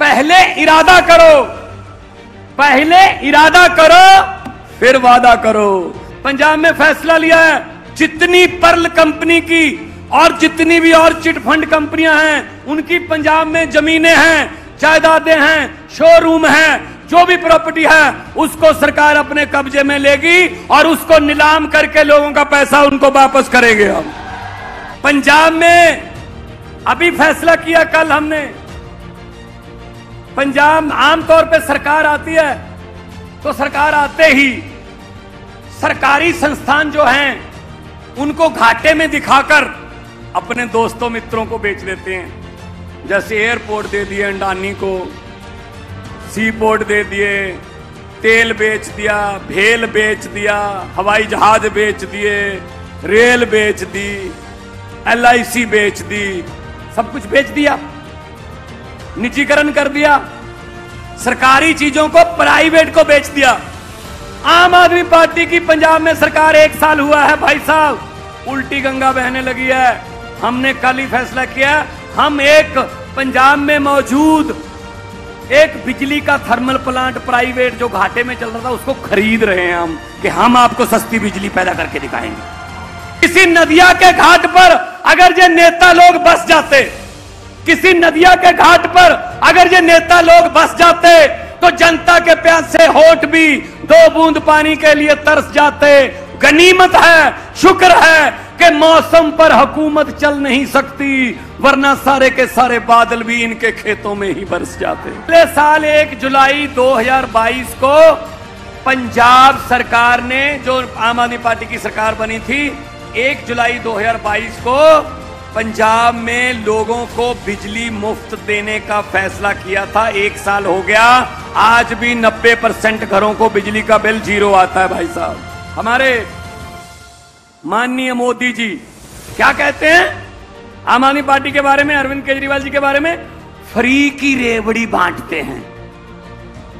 पहले इरादा करो, पहले इरादा करो फिर वादा करो। पंजाब में फैसला लिया है, जितनी पर्ल कंपनी की और जितनी भी और चिट फंड कंपनियां हैं उनकी पंजाब में जमीनें हैं, जायदादें हैं, शोरूम हैं, जो भी प्रॉपर्टी है उसको सरकार अपने कब्जे में लेगी और उसको नीलाम करके लोगों का पैसा उनको वापस करेंगे। हम पंजाब में अभी फैसला किया कल हमने, पंजाब आमतौर पे सरकार आती है तो सरकार आते ही सरकारी संस्थान जो हैं उनको घाटे में दिखाकर अपने दोस्तों मित्रों को बेच देते हैं। जैसे एयरपोर्ट दे दिए अंडानी को, सी पोर्ट दे दिए, तेल बेच दिया, भेल बेच दिया, हवाई जहाज बेच दिए, रेल बेच दी, LIC बेच दी, सब कुछ बेच दिया, निजीकरण कर दिया, सरकारी चीजों को प्राइवेट को बेच दिया। आम आदमी पार्टी की पंजाब में सरकार 1 साल हुआ है भाई साहब, उल्टी गंगा बहने लगी है। हमने कल ही फैसला किया, हम एक पंजाब में मौजूद एक बिजली का थर्मल प्लांट प्राइवेट जो घाटे में चल रहा था उसको खरीद रहे हैं हम, कि हम आपको सस्ती बिजली पैदा करके दिखाएंगे। किसी नदिया के घाट पर अगर ये नेता लोग बस जाते, किसी नदिया के घाट पर अगर ये नेता लोग बस जाते तो जनता के प्यासे होठ भी 2 बूंद पानी के लिए तरस जाते। गनीमत है, शुक्र है कि मौसम पर हुकूमत चल नहीं सकती, वरना सारे के सारे बादल भी इनके खेतों में ही बरस जाते। पिछले साल 1 जुलाई 2022 को पंजाब सरकार ने, जो आम आदमी पार्टी की सरकार बनी थी, 1 जुलाई 2022 को पंजाब में लोगों को बिजली मुफ्त देने का फैसला किया था। 1 साल हो गया, आज भी 90% घरों को बिजली का बिल 0 आता है भाई साहब। हमारे माननीय मोदी जी क्या कहते हैं आम आदमी पार्टी के बारे में, अरविंद केजरीवाल जी के बारे में? फ्री की रेवड़ी बांटते हैं,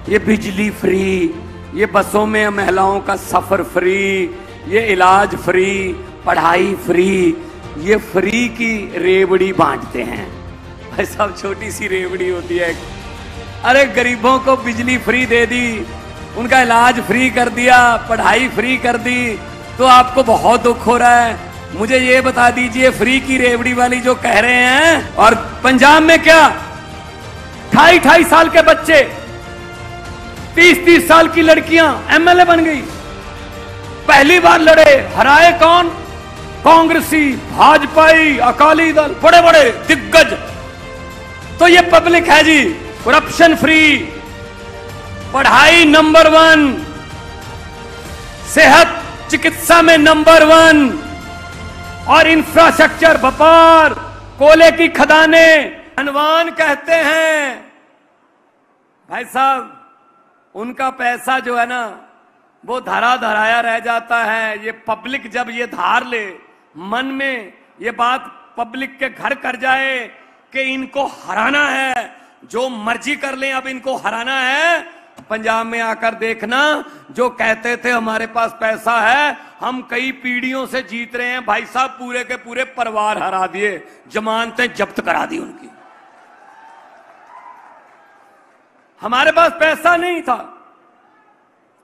ये बिजली फ्री, ये बसों में महिलाओं का सफर फ्री, ये इलाज फ्री, पढ़ाई फ्री, ये फ्री की रेवड़ी बांटते हैं भाई साहब। छोटी सी रेवड़ी होती है, अरे गरीबों को बिजली फ्री दे दी, उनका इलाज फ्री कर दिया, पढ़ाई फ्री कर दी, तो आपको बहुत दुख हो रहा है। मुझे ये बता दीजिए, फ्री की रेवड़ी वाली जो कह रहे हैं, और पंजाब में क्या 28 साल के बच्चे, 30 साल की लड़कियां MLA बन गई, पहली बार लड़े, हराए कौन? कांग्रेसी, भाजपाई, अकाली दल, बड़े बड़े दिग्गज। तो ये पब्लिक है जी, करप्शन फ्री, पढ़ाई नंबर 1, सेहत चिकित्सा में नंबर 1, और इंफ्रास्ट्रक्चर, व्यापार, कोयले की खदानें, धनवान कहते हैं भाई साहब, उनका पैसा जो है ना वो धरा धराया रह जाता है। ये पब्लिक जब ये धार ले, मन में ये बात पब्लिक के घर कर जाए कि इनको हराना है, जो मर्जी कर लें, अब इनको हराना है। पंजाब में आकर देखना, जो कहते थे हमारे पास पैसा है, हम कई पीढ़ियों से जीत रहे हैं भाई साहब, पूरे के पूरे परिवार हरा दिए, जमानतें जब्त करा दी उनकी। हमारे पास पैसा नहीं था,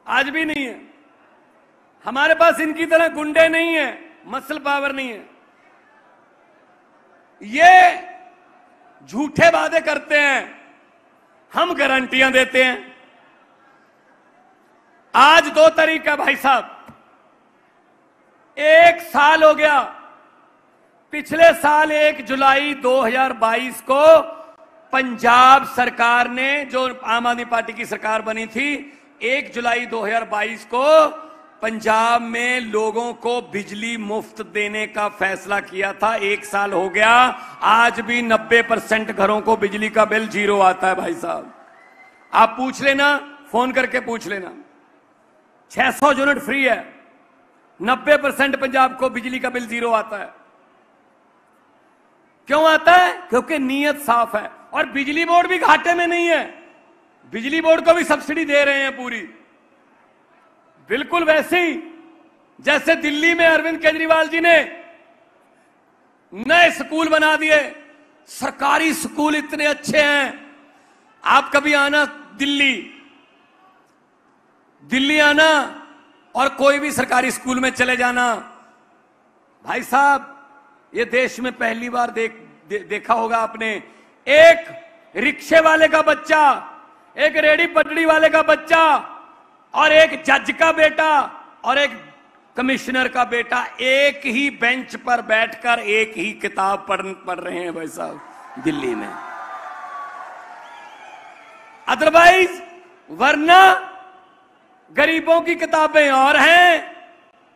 आज भी नहीं है। हमारे पास इनकी तरह गुंडे नहीं है, मसल पावर नहीं है। ये झूठे वादे करते हैं, हम गारंटियां देते हैं। आज 2 तारीख है भाई साहब, 1 साल हो गया। पिछले साल 1 जुलाई 2022 को पंजाब सरकार ने, जो आम आदमी पार्टी की सरकार बनी थी, 1 जुलाई 2022 को पंजाब में लोगों को बिजली मुफ्त देने का फैसला किया था। 1 साल हो गया, आज भी 90% घरों को बिजली का बिल 0 आता है भाई साहब। आप पूछ लेना, फोन करके पूछ लेना, 600 यूनिट फ्री है, 90% पंजाब को बिजली का बिल 0 आता है। क्यों आता है? क्योंकि नीयत साफ है। और बिजली बोर्ड भी घाटे में नहीं है, बिजली बोर्ड को भी सब्सिडी दे रहे हैं पूरी, बिल्कुल वैसे ही जैसे दिल्ली में अरविंद केजरीवाल जी ने नए स्कूल बना दिए। सरकारी स्कूल इतने अच्छे हैं, आप कभी आना दिल्ली, दिल्ली आना और कोई भी सरकारी स्कूल में चले जाना। भाई साहब, ये देश में पहली बार देखा होगा आपने, एक रिक्शे वाले का बच्चा, एक रेडी पटरी वाले का बच्चा और एक जज का बेटा और एक कमिश्नर का बेटा एक ही बेंच पर बैठकर एक ही किताब पढ़ रहे हैं भाई साहब दिल्ली में। अदरवाइज, वरना गरीबों की किताबें और हैं,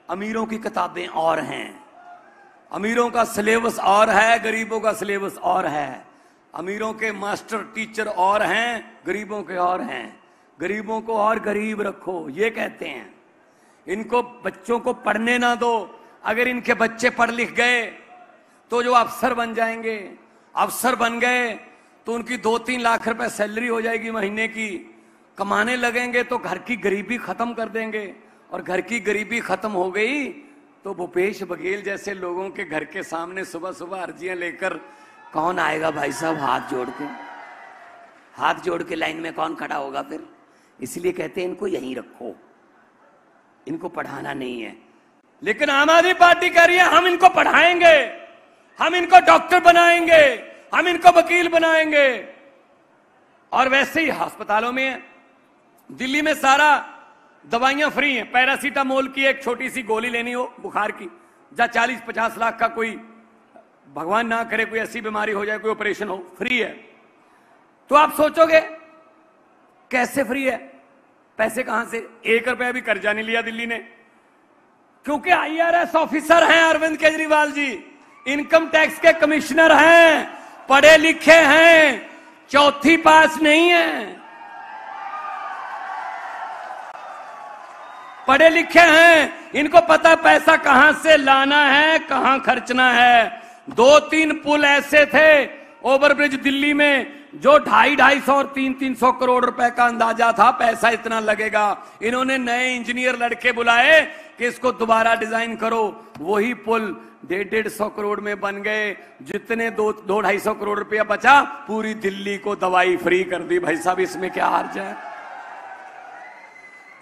अमीरों की किताबें और हैं। अमीरों का सिलेबस और है, गरीबों का सिलेबस और है। अमीरों के मास्टर टीचर और हैं, गरीबों के और हैं। गरीबों को और गरीब रखो, ये कहते हैं। इनको बच्चों को पढ़ने ना दो। अगर इनके बच्चे पढ़ लिख गए तो जो अफसर बन जाएंगे, अफसर बन गए तो उनकी 2-3 लाख रुपए सैलरी हो जाएगी महीने की, कमाने लगेंगे तो घर की गरीबी खत्म कर देंगे। और घर की गरीबी खत्म हो गई तो भूपेश बघेल जैसे लोगों के घर के सामने सुबह सुबह अर्जियां लेकर कौन आएगा भाई साहब? हाथ जोड़ के लाइन में कौन खड़ा होगा फिर? इसलिए कहते हैं इनको यहीं रखो, इनको पढ़ाना नहीं है। लेकिन आम आदमी पार्टी कह रही है हम इनको पढ़ाएंगे, हम इनको डॉक्टर बनाएंगे, हम इनको वकील बनाएंगे। और वैसे ही अस्पतालों में, दिल्ली में सारा दवाइयां फ्री हैं। पैरासीटामोल की एक छोटी सी गोली लेनी हो बुखार की, या 40-50 लाख का कोई, भगवान ना करे कोई ऐसी बीमारी हो जाए, कोई ऑपरेशन हो, फ्री है। तो आप सोचोगे कैसे फ्री है? पैसे कहां से? 1 रुपया भी कर्जा नहीं लिया दिल्ली ने, क्योंकि IRS ऑफिसर हैं अरविंद केजरीवाल जी, इनकम टैक्स के कमिश्नर हैं, पढ़े लिखे हैं, 4th पास नहीं है, पढ़े लिखे हैं। इनको पता पैसा कहां से लाना है, कहां खर्चना है। 2-3 पुल ऐसे थे ओवरब्रिज दिल्ली में जो 250-250 और 300-300 करोड़ रुपए का अंदाजा था, पैसा इतना लगेगा। इन्होंने नए इंजीनियर लड़के बुलाए कि इसको दोबारा डिजाइन करो। वही पुल 150-150 करोड़ में बन गए। जितने 200-250 करोड़ रुपया बचा, पूरी दिल्ली को दवाई फ्री कर दी। भाई साहब, इसमें क्या हर्ज है?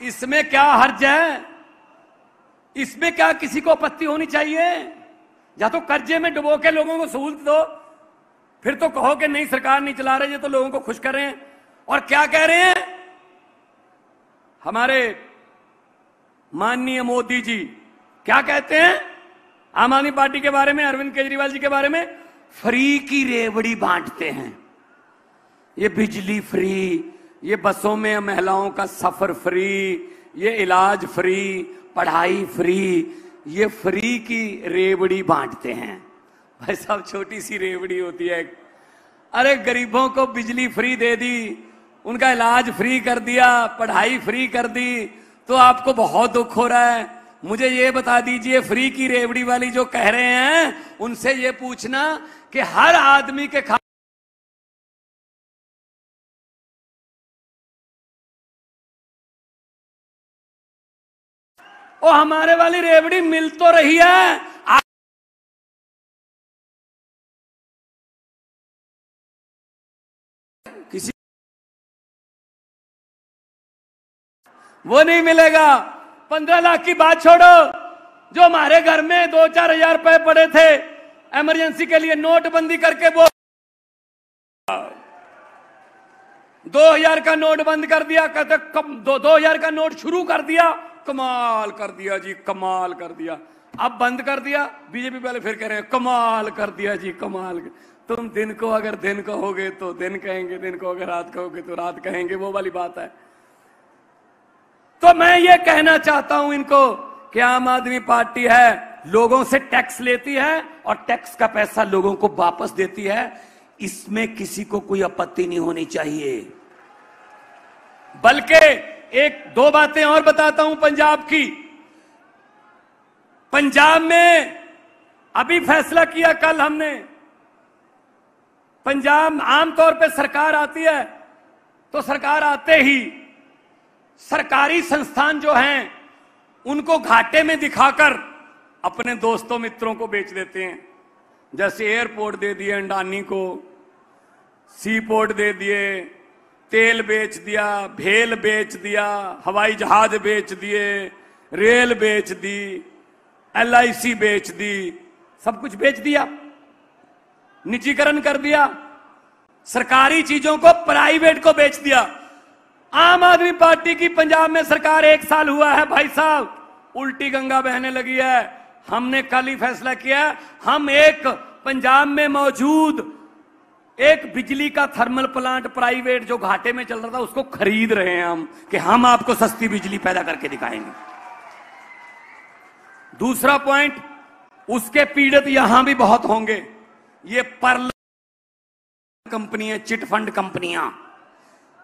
इसमें क्या हर्ज है? इसमें क्या किसी को आपत्ति होनी चाहिए? या तो कर्जे में डुबो के लोगों को सहूलत दो, फिर तो कहो कि नहीं सरकार नहीं चला रही है तो लोगों को खुश कर रहे हैं। और क्या कह रहे हैं हमारे माननीय मोदी जी? क्या कहते हैं आम आदमी पार्टी के बारे में, अरविंद केजरीवाल जी के बारे में? फ्री की रेवड़ी बांटते हैं। ये बिजली फ्री, ये बसों में महिलाओं का सफर फ्री, ये इलाज फ्री, पढ़ाई फ्री, ये फ्री की रेवड़ी बांटते हैं। भाई साहब, छोटी सी रेवड़ी होती है। अरे गरीबों को बिजली फ्री दे दी, उनका इलाज फ्री कर दिया, पढ़ाई फ्री कर दी, तो आपको बहुत दुख हो रहा है। मुझे ये बता दीजिए, फ्री की रेवड़ी वाली जो कह रहे हैं उनसे ये पूछना कि हर आदमी के ओ हमारे वाली रेवड़ी मिल तो रही है, किसी वो नहीं मिलेगा। 15 लाख की बात छोड़ो, जो हमारे घर में 2-4 हजार रुपए पड़े थे इमरजेंसी के लिए, नोटबंदी करके वो 2000 का नोट बंद कर दिया। कहते 2000 का नोट शुरू कर दिया, कमाल कर दिया जी, कमाल कर दिया। अब बंद कर दिया, बीजेपी वाले फिर कह रहे हैं कमाल कर दिया जी, कमाल। तुम दिन को अगर दिन कहोगे तो दिन कहेंगे, दिन को अगर रात कहोगे तो रात कहेंगे, वो वाली बात है। तो मैं ये कहना चाहता हूं इनको कि आम आदमी पार्टी है, लोगों से टैक्स लेती है और टैक्स का पैसा लोगों को वापस देती है। इसमें किसी को कोई आपत्ति नहीं होनी चाहिए। बल्कि 1-2 बातें और बताता हूं पंजाब की। पंजाब में अभी फैसला किया कल हमने, पंजाब आमतौर पे सरकार आती है तो सरकार आते ही सरकारी संस्थान जो हैं उनको घाटे में दिखाकर अपने दोस्तों मित्रों को बेच देते हैं। जैसे एयरपोर्ट दे दिए अंडानी को, सी पोर्ट दे दिए, तेल बेच दिया, भेल बेच दिया, हवाई जहाज बेच दिए, रेल बेच दी, LIC बेच दी, सब कुछ बेच दिया, निजीकरण कर दिया, सरकारी चीजों को प्राइवेट को बेच दिया। आम आदमी पार्टी की पंजाब में सरकार 1 साल हुआ है भाई साहब, उल्टी गंगा बहने लगी है। हमने कल ही फैसला किया, हम एक पंजाब में मौजूद एक बिजली का थर्मल प्लांट प्राइवेट जो घाटे में चल रहा था उसको खरीद रहे हैं हम, कि हम आपको सस्ती बिजली पैदा करके दिखाएंगे। दूसरा पॉइंट, उसके पीड़ित यहां भी बहुत होंगे, ये पर्ल कंपनियां, चिट फंड कंपनियां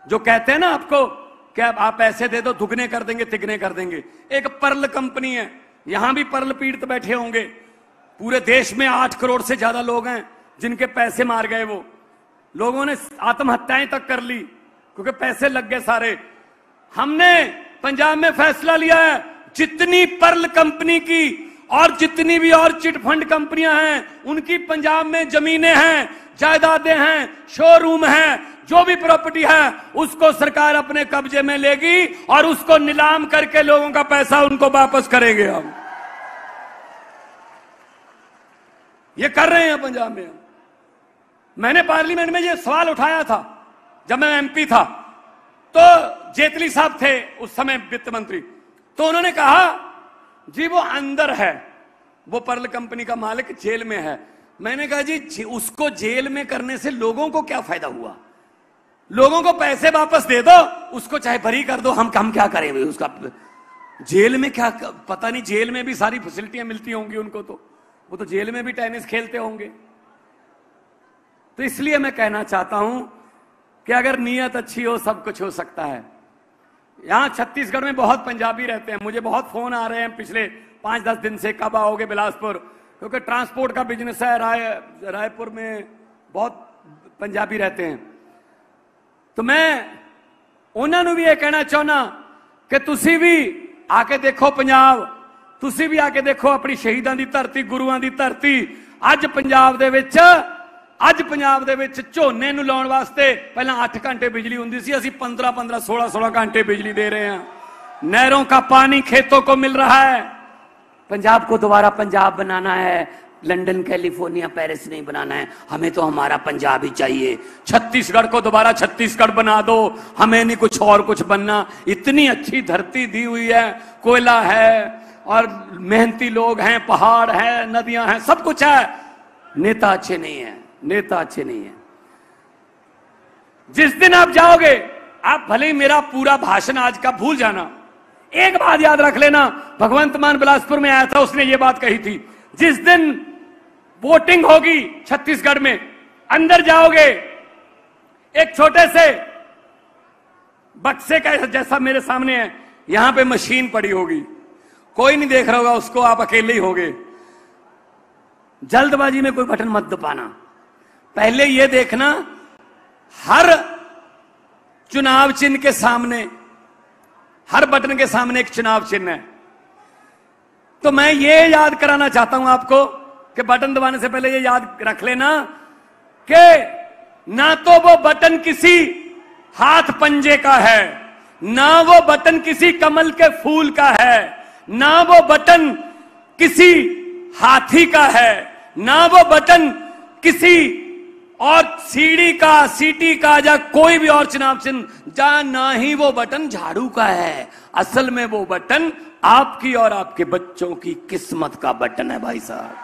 जो कहते हैं ना आपको कि आप पैसे दे दो दुगने कर देंगे तिगने कर देंगे। एक पर्ल कंपनी है, यहां भी पर्ल पीड़ित बैठे होंगे। पूरे देश में 8 करोड़ से ज्यादा लोग हैं जिनके पैसे मार गए, वो लोगों ने आत्महत्याएं तक कर ली क्योंकि पैसे लग गए सारे। हमने पंजाब में फैसला लिया है, जितनी पर्ल कंपनी की और जितनी भी और चिट फंड कंपनियां हैं उनकी पंजाब में जमीनें हैं, जायदादें हैं, शोरूम हैं, जो भी प्रॉपर्टी है उसको सरकार अपने कब्जे में लेगी और उसको नीलाम करके लोगों का पैसा उनको वापस करेंगे। हम ये कर रहे हैं पंजाब में। मैंने पार्लियामेंट में ये सवाल उठाया था जब मैं MP था, तो जेटली साहब थे उस समय वित्त मंत्री, तो उन्होंने कहा जी वो अंदर है, वो पर्ल कंपनी का मालिक जेल में है। मैंने कहा जी उसको जेल में करने से लोगों को क्या फायदा हुआ? लोगों को पैसे वापस दे दो, उसको चाहे बरी कर दो, हम क्या करें भाई उसका? जेल में क्या, पता नहीं, जेल में भी सारी फैसिलिटियां मिलती होंगी उनको, तो वो तो जेल में भी टेनिस खेलते होंगे। तो इसलिए मैं कहना चाहता हूं कि अगर नीयत अच्छी हो सब कुछ हो सकता है। यहां छत्तीसगढ़ में बहुत पंजाबी रहते हैं, मुझे बहुत फोन आ रहे हैं पिछले 5-10 दिन से, कब आओगे बिलासपुर, क्योंकि ट्रांसपोर्ट का बिजनेस है। रायपुर में बहुत पंजाबी रहते हैं। तो मैं उन्होंने भी ये कहना चाहना कि तुसी भी आके देखो पंजाब, तुसी भी आके देखो अपनी शहीदां दी धरती, गुरुआं दी धरती। ਅੱਜ ਪੰਜਾਬ ਦੇ ਵਿੱਚ ਝੋਨੇ ਨੂੰ ਲਾਉਣ ਵਾਸਤੇ ਪਹਿਲਾਂ 8 घंटे बिजली ਹੁੰਦੀ ਸੀ, ਅਸੀਂ 15-15, 16-16 घंटे बिजली दे रहे हैं। नहरों का पानी खेतों को मिल रहा है। पंजाब को दोबारा पंजाब बनाना है, लंदन, कैलिफोर्निया, पेरिस नहीं बनाना है, हमें तो हमारा पंजाब ही चाहिए। छत्तीसगढ़ को दोबारा छत्तीसगढ़ बना दो, हमें नहीं कुछ और कुछ बनना। इतनी अच्छी धरती दी हुई है, कोयला है और मेहनती लोग हैं, पहाड़ हैं, नदियां हैं, सब कुछ है। नेता अच्छे नहीं है, नेता अच्छे नहीं है। जिस दिन आप जाओगे, आप भले ही मेरा पूरा भाषण आज का भूल जाना, एक बात याद रख लेना, भगवंत मान बिलासपुर में आया था, उसने ये बात कही थी, जिस दिन वोटिंग होगी छत्तीसगढ़ में, अंदर जाओगे, एक छोटे से बक्से का जैसा मेरे सामने है, यहां पे मशीन पड़ी होगी, कोई नहीं देख रहा होगा उसको, आप अकेले ही होगे। जल्दबाजी में कोई बटन मत दबाना, पहले यह देखना हर चुनाव चिन्ह के सामने, हर बटन के सामने एक चुनाव चिन्ह है। तो मैं ये याद कराना चाहता हूं आपको कि बटन दबाने से पहले ये याद रख लेना कि ना तो वो बटन किसी हाथ पंजे का है, ना वो बटन किसी कमल के फूल का है, ना वो बटन किसी हाथी का है, ना वो बटन किसी और सीढ़ी का, सीटी का, या कोई भी और चुनाव चिन्ह, या ना ही वो बटन झाड़ू का है। असल में वो बटन आपकी और आपके बच्चों की किस्मत का बटन है भाई साहब।